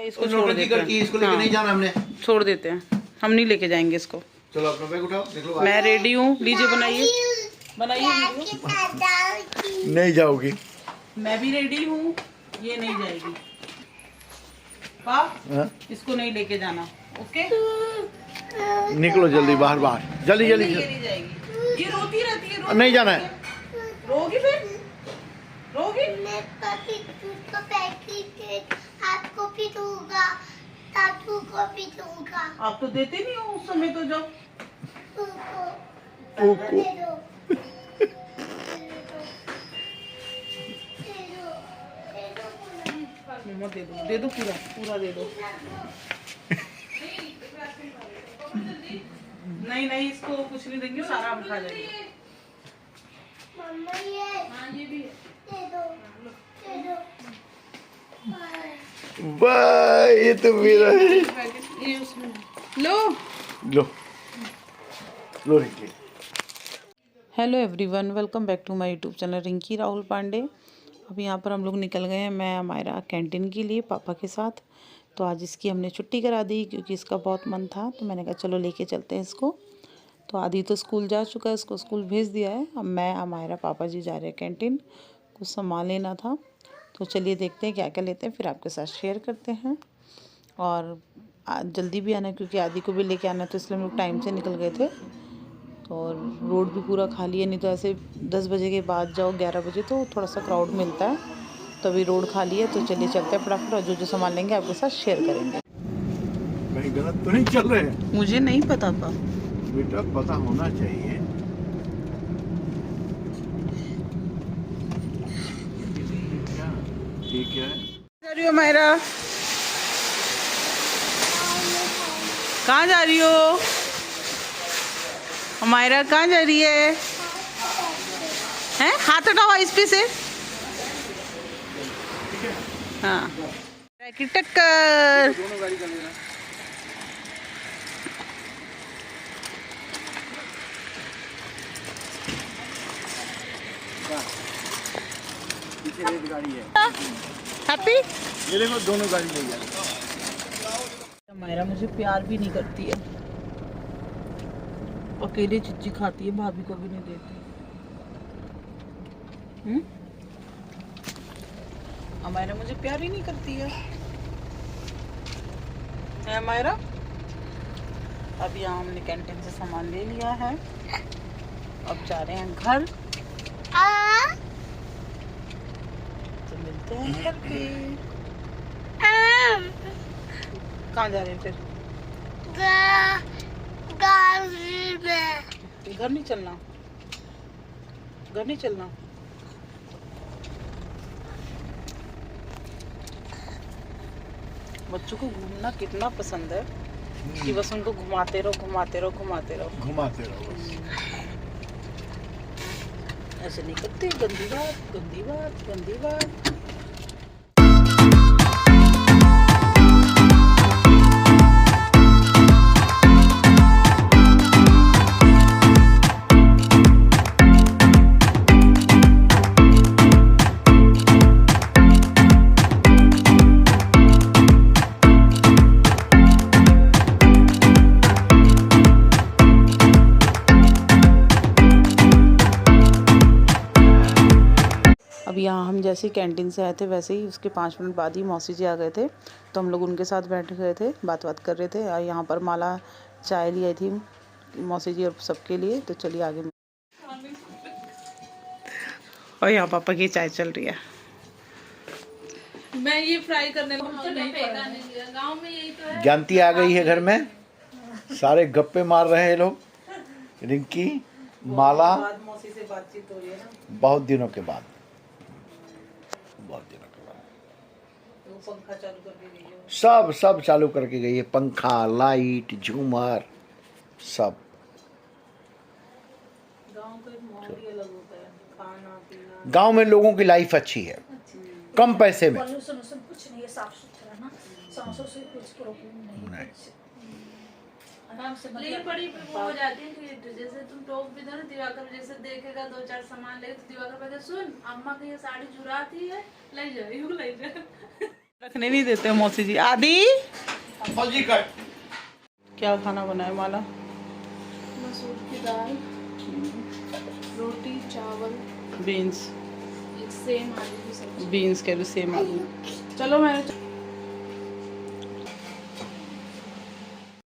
इसको छोड़ देते हैं। इसको लेके नहीं जाना हमने, छोड़ देते हैं, हम नहीं लेके जाएंगे इसको। चलो अपना बैग उठाओ, निकलो। मैं रेडी हूँ, लीजिए बनाइए बनाइए। नहीं जाओगी? मैं भी रेडी हूँ, ये नहीं जाएगी। पाप इसको नहीं लेके जाना, ओके? निकलो जल्दी बाहर, बाहर जल्दी जल्दी। ये नहीं जाएगी, ये रोती रहती है। नहीं जाना है। रोगी फिर रोगी। मैं पापी को पैकेट आपको भी दूंगा, तातू को भी दूंगा। आप तो देते नहीं हो उस समय, तो जाओ। मम्मा दे दो पूरा पूरा दे दो। नहीं नहीं, इसको कुछ नहीं देंगे, सारा हम खा जाएंगे। मम्मा ये भी है। दे दो। बाय, ये तो मेरा है। ये उसमें लो लो लो Rinki. Hello everyone, welcome back to my YouTube channel Rinki Rahul Pandey. अब यहाँ पर हम लोग निकल गए हैं, मैं हमारा कैंटीन के लिए पापा के साथ। तो आज इसकी हमने छुट्टी करा दी क्योंकि इसका बहुत मन था, तो मैंने कहा चलो लेके चलते हैं इसको। तो आदि तो स्कूल जा चुका है, इसको स्कूल भेज दिया है। अब मैं हमारा पापा जी जा रहे हैं कैंटीन, कुछ सामान लेना था। तो चलिए देखते हैं क्या क्या लेते हैं, फिर आपके साथ शेयर करते हैं। और जल्दी भी आना है क्योंकि आदि को भी लेके आना है, तो इसलिए हम लोग टाइम से निकल गए थे। और रोड भी पूरा खाली है, नहीं तो ऐसे 10 बजे के बाद जाओ 11 बजे तो थोड़ा सा क्राउड मिलता है। तो अभी रोड खाली है, तो चलिए चलते हैं फटाफट, और जो सामान लेंगे आपके साथ शेयर करेंगे। कहीं गलत तो नहीं चल रहे हैं? मुझे नहीं पता था बेटा, पता होना चाहिए। ठीक है। जा रही हो मायरा? कहाँ जा रही हो मायरा? कहाँ जा रही है? हैं? हाथ हटाओ इस पे से। हाँ, की टक्कर। दोनों गाड़ी का लेना। पीछे रेड गाड़ी है। हैप्पी? ये देखो, दोनों गाड़ी ले जाए। मायरा मुझे प्यार भी नहीं करती है, अकेले चिच्ची खाती है, भाभी को भी नहीं देती। मायरा मुझे प्यार ही नहीं करती है मायरा? अब यहाँ हमने कैंटीन से सामान ले लिया है, अब जा रहे हैं घर। तो मिलते हैं घर पे। कहाँ जा रहे हैं फिर? घर नहीं चलना, घर नहीं चलना। बच्चों को घूमना कितना पसंद है कि बस उनको घुमाते रहो घुमाते रहो घुमाते रहो घुमाते रहो बस। ऐसे नहीं करते, गंदी बात गंदी बात गंदी बात। अब यहाँ हम जैसे कैंटीन से आए थे, वैसे ही उसके 5 मिनट बाद ही मौसी जी आ गए थे। तो हम लोग उनके साथ बैठ गए थे, बात कर रहे थे। और यहाँ पर माला चाय ली आई थी मौसी जी और सबके लिए। तो चलिए आगे। और यहाँ पापा की चाय चल रही है। मैं ये फ्राई करने गाँव में यही तो है। जानती आ गई है घर में, सारे गप्पे मार रहे हैं लोग। रिंकी, माला, मौसी से बातचीत हो रही है ना, बहुत दिनों के बाद। वो पंखा चालू करके गई है। सब चालू करके गई है, पंखा, लाइट, झूमर, सब। गांव का एक माहौल ही अलग होता है, खाना पीना। गांव में लोगों की लाइफ अच्छी है, कम पैसे में। कुछ नहीं है, साफ सुथरा ना, सांसों से कुछ प्रॉब्लम नहीं। आराम से लेकिन बड़ी वो हो जाती है कि जैसे तुम टोक भी दो ना, दिवाकर जैसे देखेगा 2-4 सामान ले, तो दिवाकर कहते सुन अम्मा की ये साड़ी चुराती है, ले जाओ ले जाओ। रखने नहीं देते मौसी जी। आदि फौजी कट। क्या खाना बनाए माला? मसूर की दाल, रोटी, चावल, बीन्स। एक सेम आलू की सब्जी। बीन्स कह रही सेम आलू। चलो मैंने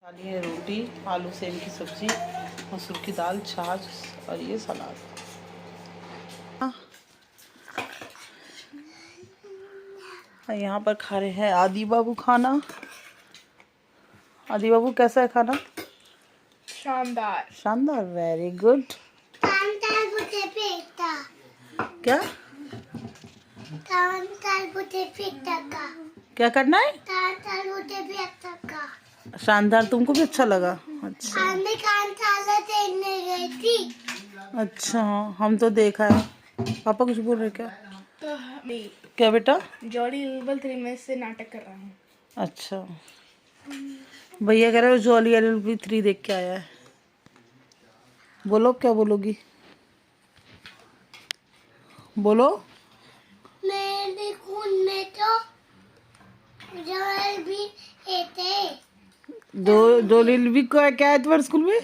खा ली है रोटी, आलू सेम की सब्जी, मसूर की दाल, छाछ और ये सलाद। यहाँ पर खा रहे हैं आदि बाबू खाना। आदि बाबू कैसा है खाना? शानदार। शानदार, वेरी गुड। तांताल बुते पेटा क्या तांताल बुते पेटा का क्या करना है? तांताल बुते पेटा का शानदार, तुमको भी अच्छा लगा? अच्छा आने कांताल देखने गई थी। अच्छा, हम तो देखा है। पापा कुछ बोल रहे क्या? तो क्या बेटा? जॉली लेवल 3 में से नाटक कर रहा हूँ। अच्छा, भैया कह रहे हो जॉली LLB 3 देख के आया है। बोलो, क्या बोलोगी? बोलो। मेरे खून में तो जल भी थे। जॉली LLB को क्या है तुम्हारे स्कूल में?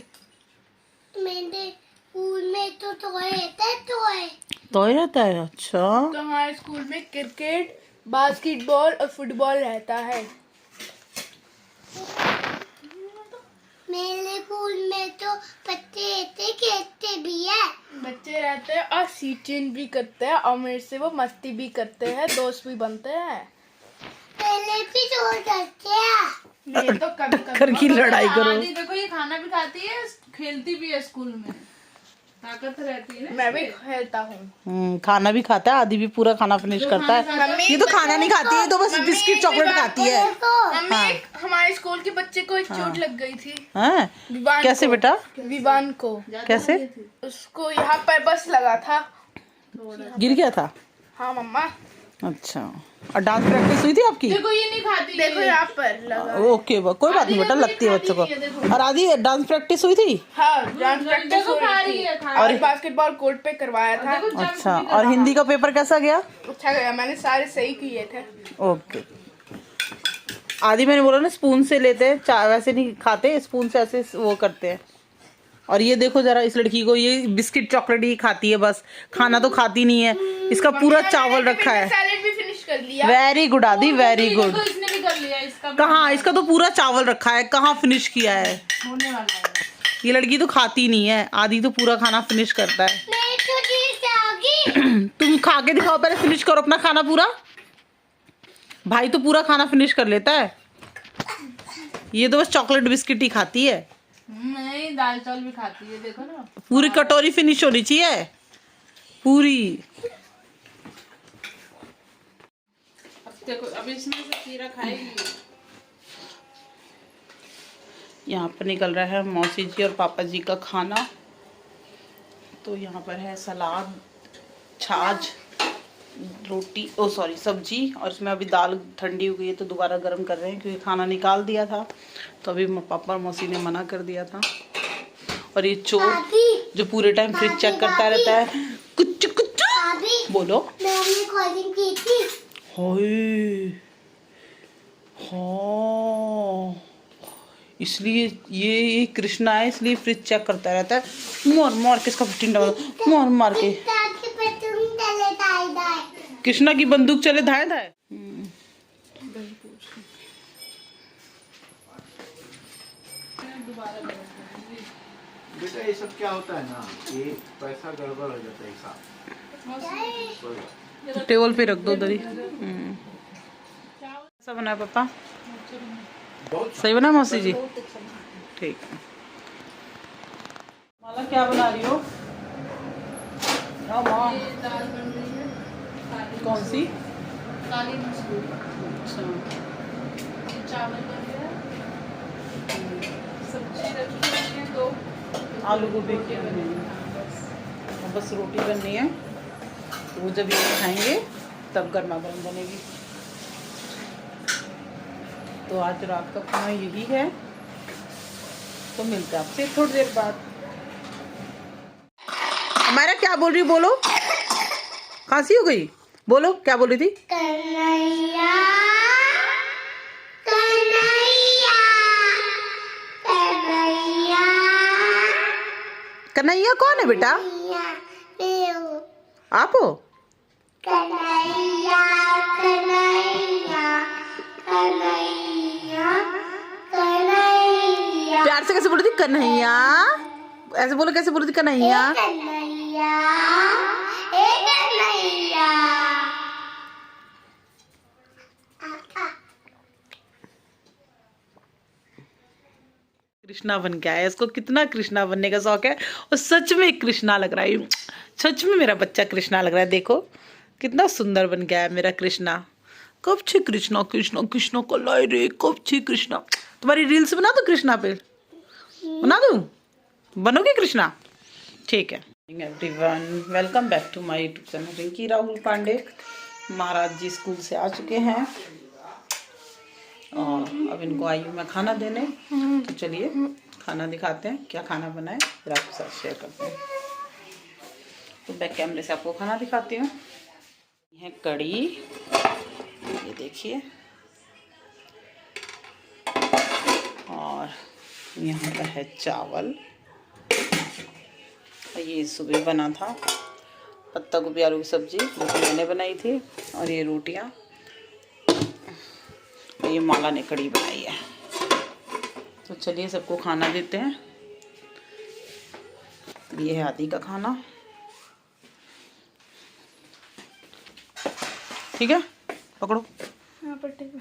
मेरे खून में तो टॉय थे टॉय। तो रहता है। अच्छा, तो हमारे स्कूल में क्रिकेट, बास्केटबॉल और फुटबॉल रहता है। मेरे खून में तो बच्चे थे खेलते भी है। बच्चे रहते हैं और सीचन भी करते हैं और मेरे से वो मस्ती भी करते हैं, दोस्त भी बनते हैं। पहले भी तो करते हैं। नहीं तो कभी घर की लड़ाई करो। आदि देखो ये खाना भी खाती है, खेलती भी है स्कूल में, ताकत रहती है। मैं भी खेलता हूँ। खाना भी खाता है, आदि भी पूरा खाना फिनिश करता है। ये तो खाना नहीं खाती है, तो बस बिस्किट चॉकलेट खाती है। मम्मी, हमारे स्कूल के बच्चे को एक चोट लग गई थी। हाँ? विवान कैसे को। बेटा? विवान को कैसे? उसको यहाँ पर बस लगा था। गिर गया था? हाँ मम्मा, अच्छा, और डांस प्रैक्टिस हुई थी आपकी? देखो ये नहीं खाती, देखो यहाँ पर लगा। ओके, कोई बात नहीं बेटा, लगती है बच्चों को। और आदि डांस प्रैक्टिस हुई थी? हाँ, डांस प्रैक्टिस हो रही थी और बास्केटबॉल कोर्ट पे करवाया था। अच्छा, और हिंदी का पेपर कैसा गया? अच्छा गया, मैंने सारे सही किए थे। ओके। आदि मैंने बोला ना स्पून से लेते हैं, वैसे नहीं खाते, स्पून से ऐसे वो करते हैं। और ये देखो जरा इस लड़की को, ये बिस्किट चॉकलेट ही खाती है बस, खाना तो खाती नहीं है। इसका पूरा चावल रखा है। सैलेड भी फिनिश कर लिया। वेरी गुड आदि, वेरी गुड। इसने भी कर लिया, इसका कहाँ, इसका तो पूरा चावल रखा है, कहाँ फिनिश किया है? होने वाला है। ये लड़की तो खाती नहीं है, आदि तो पूरा खाना फिनिश करता है। मैं तो जीत जाऊंगी। तुम खा के दिखाओ, पहले फिनिश करो अपना खाना पूरा। भाई तो पूरा खाना फिनिश कर लेता है, ये तो बस चॉकलेट बिस्किट ही खाती है। नहीं, दाल चावल भी खाती है, देखो ना। पूरी कटोरी फिनिश होनी चाहिए पूरी। अब देखो, अब इसमें से खीरा खाएगी। यहाँ पर निकल रहा है मौसी जी और पापा जी का खाना। तो यहाँ पर है सलाद, छाछ, रोटी, ओ सॉरी सब्जी, और इसमें अभी दाल ठंडी हो गई है तो दोबारा गर्म कर रहे हैं क्योंकि खाना निकाल दिया था, तो अभी पापा और मौसी ने मना कर दिया था। और ये चोर जो पूरे टाइम फ्रिज चेक करता रहता है, कुछ कुछ बोलो। मैंने कॉलिंग की थी। हाय, हाँ, इसलिए ये कृष्णा है, इसलिए फ्रिज चेक करता रहता है। मार मार के इसका 15 डबल मार मार के। कृष्णा की बंदूक चले धाए धाए। बेटा ये सब क्या होता है ना, ये पैसा गड़बड़ हो जाता है हिसाब। टेबल पे रख दो उधर ही। कैसा बना है पापा? सही बना मौसी जी? ठीक है। माला क्या बना रही हो? माँ ये दाल बन रही है, कौन सी? काली मसूर। अच्छा, ये चावल बन गया, सब्जी रखी है 2, आलू गोभी की बननी है। अब बस रोटी बननी है, वो जब ये खाएंगे तब गर्मा गर्म बनेगी। तो आज रात का खाना यही है, तो मिलते हैं आपसे थोड़ी देर बाद। हमारा क्या बोल रही हो? बोलो, खांसी हो गई? बोलो क्या बोल रही थी? कन्हैया कन्हैया कौन है बेटा? मैं हूँ आप हो? कन्हैया कन्हैया कन्हैया कन्हैया प्यार से कैसे बोली थी? कन्हैया। ऐसे बोलो, कैसे बोली थी? कन्हैया। कन्हैया ए कन्हैया कृष्णा बन के आया, इसको कितना कृष्णा बनने का शौक है और सच में कृष्णा लग रहा है। सच में मेरा बच्चा कृष्णा लग रहा है। देखो कितना सुंदर बन गया है मेरा कृष्णा। कब छे कृष्णा कृष्णा कृष्णा को लाई रे, कब छे कृष्णा। तुम्हारी रील्स बना दो कृष्णा पे, बना दूं? बनोगे कृष्णा? ठीक है। Everyone, welcome back to my YouTube channel Rinki Rahul Pandey. Maharaj ji school से आ चुके हैं और अब इनको आई हूँ मैं खाना देने। तो चलिए खाना दिखाते हैं, क्या खाना बनाए फिर आपके साथ शेयर करते हैं। तो बैक कैमरे से आपको खाना दिखाती हूँ। ये कड़ी, ये देखिए, और यहाँ पर है चावल, और ये सुबह बना था पत्ता गोभी आलू की सब्जी, जो कि मैंने बनाई थी, और ये रोटियाँ, और ये माला ने कड़ी बनाई है। तो चलिए सबको खाना देते हैं। ये है आदि का खाना, ठीक है, पकड़ो। यहाँ पर टीवी,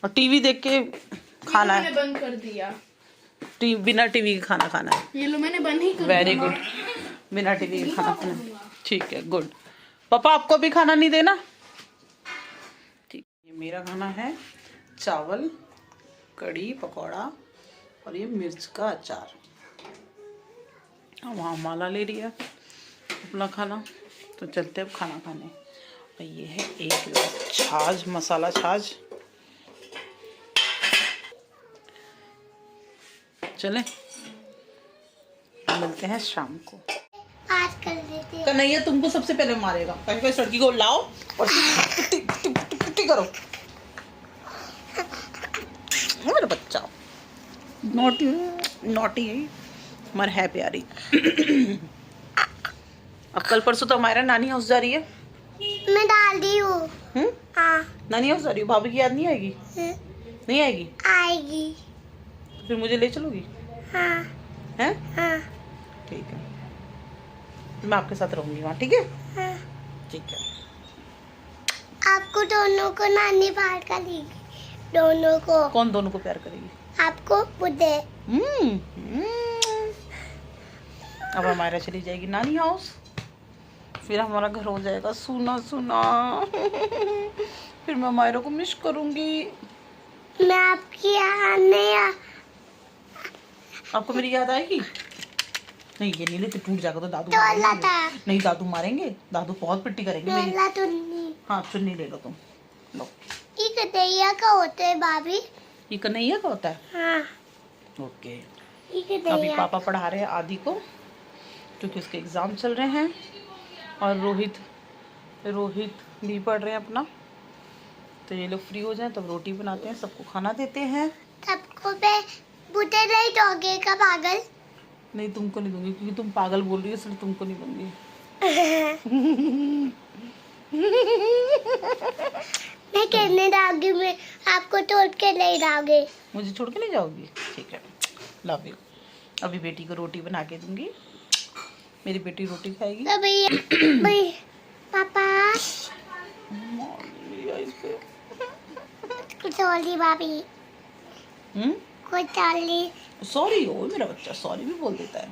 और टीवी देख के खाना है। मैंने बंद कर दिया। बिना टीवी के खाना खाना है। ये लो मैंने बंद ही कर वेरी गुड, बिना टीवी के खाना खाना है। ठीक है, गुड। पापा आपको भी खाना नहीं देना? ठीक। ये मेरा खाना है चावल, कड़ी, पकौड़ा और ये मिर्च का अचार। वहाँ माला ले रही है अपना खाना, तो चलते अब खाना खाने। और ये है 1 गिलास छाछ, मसाला छाछ। चलें, मिलते हैं शाम को। बात कर लेते हैं। कन्हैया तुमको सबसे पहले मारेगा। पहले इस लड़की को लाओ और पिट्टी करो। मेरा बच्चा नॉटी नॉटी है, मर है प्यारी। अब कल परसों तो हमारा नानी हाउस जा रही है। मैं डाल दी हूँ। हाँ नानी हाउस जा रही हूँ। भाभी की याद नहीं आएगी? नहीं आएगी? आएगी। फिर मुझे ले चलोगी? हाँ हैं? हाँ ठीक है, मैं आपके साथ रहूंगी वहाँ, ठीक है? हाँ। ठीक है। आपको दोनों को नानी बाहर करेगी, दोनों को। कौन दोनों को प्यार करेगी? आपको बुद्धे। अब हमारा चली जाएगी नानी हाउस, फिर हमारा घर हो जाएगा सुना सुना। फिर मैं मायरा को मिस करूंगी। मैं आपकी यहाँ नहीं आपको मेरी याद आएगी? नहीं, ये नहीं लेते, टूट जाएगा तो दादू तोला मारेंगे। था। नहीं, दादू मारेंगे, दादू बहुत पिट्टी करेंगे मेरी। मेला तो नहीं। हाँ, चुन्नी ले लो तुम, लो। ये कन्हैया का होते है भाभी। ये कन्हैया का होता है? हाँ ओके। ये अभी कन्हैया। पापा पढ़ा रहे हैं आदि को, क्योंकि उसके एग्ज़ाम चल रहे हैं, और रोहित भी पढ़ रहे हैं अपना। तो ये लोग फ्री हो जाएं तब रोटी बनाते हैं, सबको खाना देते हैं। सबको मैं बुद्धे नहीं दोगे का पागल। नहीं, तुमको नहीं दूंगी, क्योंकि तुम पागल बोल रही हो, इसलिए तुमको नहीं दूंगी। मैं कहने जाऊंगी, मैं आपको तोड़ के नहीं जाओगे। मुझे छोड़ के नहीं जाओगी? ठीक है, लव यू। अभी बेटी को रोटी बना के दूंगी, मेरी बेटी रोटी खाएगी। तो भैया पापा कुछ और भाभी कुछ और। सॉरी हो मेरा बच्चा, सॉरी भी बोल देता है।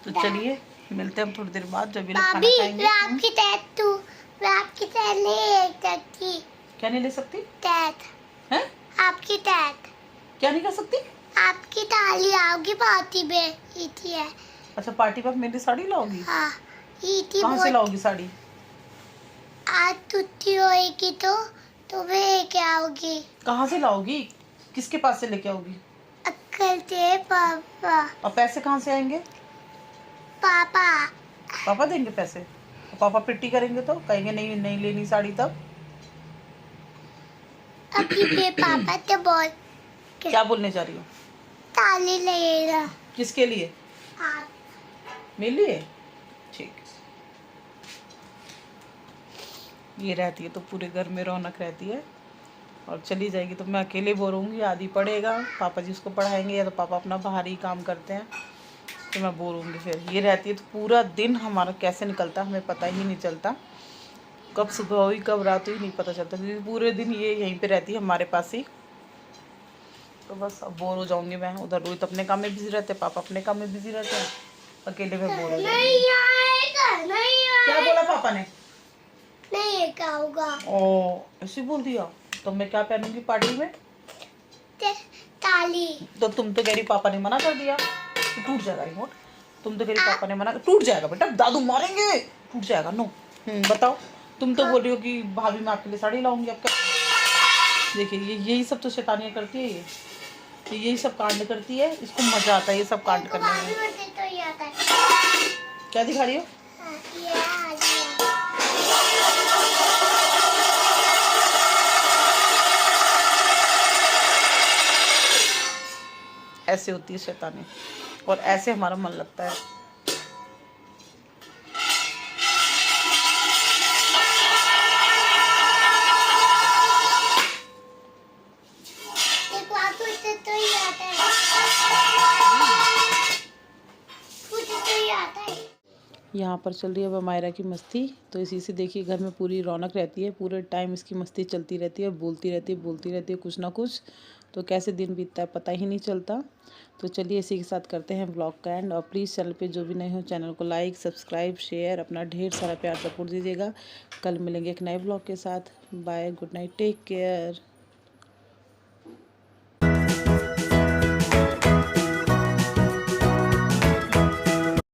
तो चलिए मिलते हैं हम थोड़ी देर बाद, जब ये लोग खाना भाभी खाएंगे। मैं आपकी टैटू, मैं आपकी टैट नहीं ले सकती। क्या नहीं ले सकती? टैट, हैं? आपकी टैट, क्या नहीं कर सकती? आपकी ताली आओगी पार्टी में। इतनी है। अच्छा, पार्टी पर मेरी साड़ी लाओगी? हाँ इतनी कहाँ से लाओगी साड़ी? आज छुट्टी होएगी तो वे क्या आओगी? कहाँ से लाओगी? किसके पास से लेके आओगी? अक्कल से पापा। और पैसे कहाँ से आएंगे? पापा पापा देंगे पैसे? और पापा पिट्टी करेंगे तो कहेंगे नहीं नहीं लेनी साड़ी, तब अभी भी पापा तो बोल क्या बोलने जा रही हो? ताली लेगा। किसके लिए? हाँ मेरे लिए ठीक है। ये रहती है तो पूरे घर में रौनक रहती है, और चली जाएगी तो मैं अकेले बोर होंगी, आदि पढ़ेगा, पापा जी उसको पढ़ाएंगे, या तो पापा अपना बाहर ही काम करते हैं, तो मैं बोर होंगी। फिर ये रहती है तो पूरा दिन हमारा कैसे निकलता हमें पता ही नहीं चलता, कब सुबह हुई कब रात हुई नहीं पता चलता, क्योंकि पूरे दिन ये यहीं पे रहती है हमारे पास ही। तो बस अब बोर हो जाऊंगी मैं, उधर रोहित अपने काम में बिजी रहते हैं, पापा अपने काम में बिजी रहते हैं, अकेले में बोर हो जाऊंगी। नहीं आएगा, नहीं क्या बोला पापा ने? नहीं आएगा। ओ ऐसे बोल दिया, तो मैं क्या पहनूंगी पार्टी में? ताली। तो तुम तो कह रही पापा ने मना कर दिया, तो टूट जाएगा रिमोट। तुम तो कह रही पापा ने मना, टूट जाएगा बेटा, दादू मारेंगे, टूट जाएगा। नो बताओ, तुम तो बोल रही हो कि भाभी मैं आपके लिए साड़ी लाऊंगी, अब क्या? देखिए ये यही सब तो शैतानियाँ करती है, ये यही सब कांड करती है, इसको मजा आता है ये सब कांड करने में। तो ये आता है। क्या दिखा रही हो? ये आ गया। ऐसे होती है शैतानी, और ऐसे हमारा मन लगता है। देखो आपको इससे तो ही आता है। मुझे तो ही आता है। यहाँ पर चल रही है अब मायरा की मस्ती, तो इसी से देखिए घर में पूरी रौनक रहती है, पूरे टाइम इसकी मस्ती चलती रहती है, बोलती रहती है कुछ ना कुछ, तो कैसे दिन बीतता है पता ही नहीं चलता। तो चलिए इसी के साथ करते हैं व्लॉग का एंड, और प्लीज़ चैनल पे जो भी नए हो चैनल को लाइक सब्सक्राइब शेयर, अपना ढेर सारा प्यार सपोर्ट दीजिएगा। कल मिलेंगे एक नए व्लॉग के साथ। Bye, good night, take care.